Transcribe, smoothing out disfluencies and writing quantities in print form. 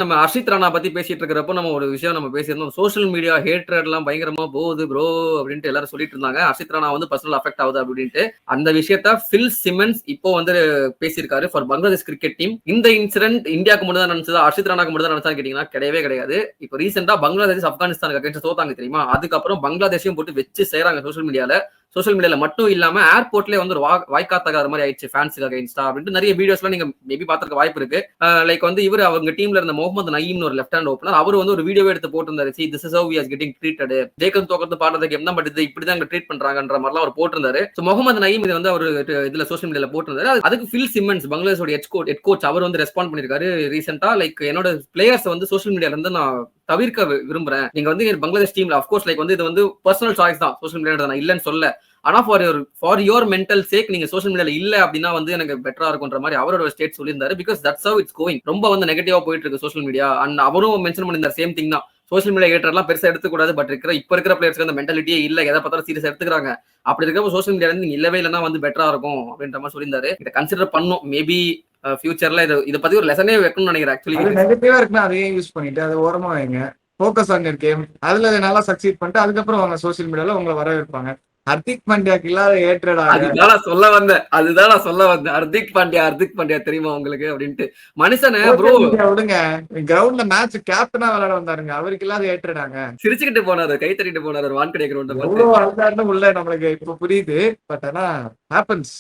நம்ம ஹர்ஷித் ராணா பத்தி பேசிட்டு இருக்கிறப்போ நம்ம ஒரு விஷயம் நம்ம பேசியிருந்தோம். சோசியல் மீடியா ஹேட்ரட் எல்லாம் பயங்கரமா போகுது ப்ரோ அப்படின்ட்டு எல்லாரும் சொல்லிட்டு இருந்தாங்க. ஹர்ஷித் ராணா வந்து பர்சனல் அஃபெக்ட் ஆகுது அப்படின்ட்டு. அந்த விஷயத்த ஃபில் சிமன்ஸ் இப்போ வந்து பேசியிருக்காரு ஃபார் பங்களாதேஷ் கிரிக்கெட் டீம். இந்த இன்சிடென்ட் இந்தியாவுக்கு மட்டும் தான் நடந்துச்சா, ஹர்ஷித் ராணாக்கு மட்டும் தான் நடந்தான்னு கேட்டீங்கன்னா கிடையவே கிடையாது. இப்போ ரீசெண்டா பங்களாதேஷ் ஆப்கானிஸ்தானுக்கு அகைன்ஸ்ட் தோத்தாங்க தெரியுமா? அதுக்கப்புறம் பங்களாதேஷையும் போட்டு வச்சு செய்றாங்க சோசியல் மீடியால மட்டும் இல்லாம ஏர்போர்ட்லயே வந்து ஒரு வாய்க்காத்தகாத மாதிரி ஆயிடுச்சு ஃபேன்ஸுக்கு அகைன்ஸ்டா அப்படின்ட்டு நிறைய வீடியோஸ்லாம் நீங்க மேபி பாத்துருக்க வாய்ப்பு இருக்கு. லைக் வந்து இவர் அவங்க டீம்ல இருந்த முகமது நயீம்னு ஒரு லெஃப்ட் ஹேண்ட் ஓப்பனர், அவர் வந்து ஒரு வீடியோவே எடுத்து போட்டிருந்தாரு. See this is how we are getting treated. ஜெயிக்கிறது தோக்கிறது பாடுறது கேம் தான், பட் இது இப்படிதான் எங்க ட்ரீட் பண்றாங்கன்ற மாதிரிலாம் அவர் போட்டிருந்தாரு. ஸோ முகமது நயீம் இது வந்து அவர் இதுல சோஷியல் மீடியால போட்டிருந்தாரு. அதுக்கு ஃபில் சிமன்ஸ் பங்களாதேஷோட ஹெட் கோச் அவர் வந்து ரெஸ்பாண்ட் பண்ணிருக்காரு ரீசெண்டா. லைக் என்னோட பிளேயர்ஸ் வந்து சோஷியல் மீடியால இருந்து நான் தவிர்க்க விரும்புறேன். நீங்க வந்து பங்களாதேஷ் டீம்ல அஃப்கோர்ஸ் லைக் வந்து இது வந்து பர்சனல் சாய்ஸ் தான் சோஷியல் மீடியா, நான் இல்லன்னு சொல்ல. ஆனா ஃபார் யுவர் மென்டல் சேக் நீங்க சோஷியல் மீடியால இல்ல அப்படின்னா வந்து எனக்கு பெட்டரா இருக்கும்ன்ற மாதிரி அவரோட ஸ்டேட் சொல்லியிருந்தாரு. Because that's how it's going. ரொம்ப வந்து நெகட்டிவா போயிட்டு இருக்கு சோஷியல் மீடியா. அண்ட் அவரும் மென்ஷன் பண்ணியிருந்தார் சேம் திங் தான். சோஷியல் மீடியா ஹேட்டர்லாம் பெருசா எடுத்துக்கூடாது. பட் இப்ப இருக்கிற பிளேயர்ஸ்க்கு அந்த மென்டாலிட்டியே இல்ல. எதை பார்த்தாலும் சீரியஸா எடுத்துக்கிறாங்க. அப்படி இருக்கப்போ சோஷியல் மீடியால இருந்து நீங்க இல்லவே இல்லைன்னா வந்து பெட்டரா இருக்கும் அப்படின்ற மாதிரி சொல்லியிருந்தாரு. இதை கன்சிடர் பண்ணும் மேபி ஃபியூச்சர்ல இதை பத்தி ஒரு லெசனே வைக்கணும்னு நினைக்கிறேன். ஆக்சுவலி நெகட்டிவா இருக்குன்னா அதையே யூஸ் பண்ணிட்டு அதை ஓரமா வைங்க. Focus on your game. அதுல நல்லா சக்சீட் பண்ணிட்டு அதுக்கப்புறம் அவங்க சோஷியல் மீடியால உங்களை வரவேற்பாங்க. ஹர்திக் பாண்டியாக்கு இல்லாத ஏற்றடா. அதுதான் நான் சொல்ல வந்தேன். ஹர்திக் பாண்டியா தெரியுமா உங்களுக்கு அப்படின்ட்டு. மனுஷனை ப்ரோ விடுங்க, கிரவுண்ட்ல மேட்ச் கேப்டனா விளையாட வந்தாருங்க, அவருக்கு இல்லாத ஏற்றடாங்க. சிரிச்சுக்கிட்டு போனாரு, கை தட்டிட்டு போனாரு வான்கடை கிரவுண்ட. உள்ள நம்மளுக்கு இப்ப புரியுது. பட் ஆனா ஹேப்பன்ஸ்.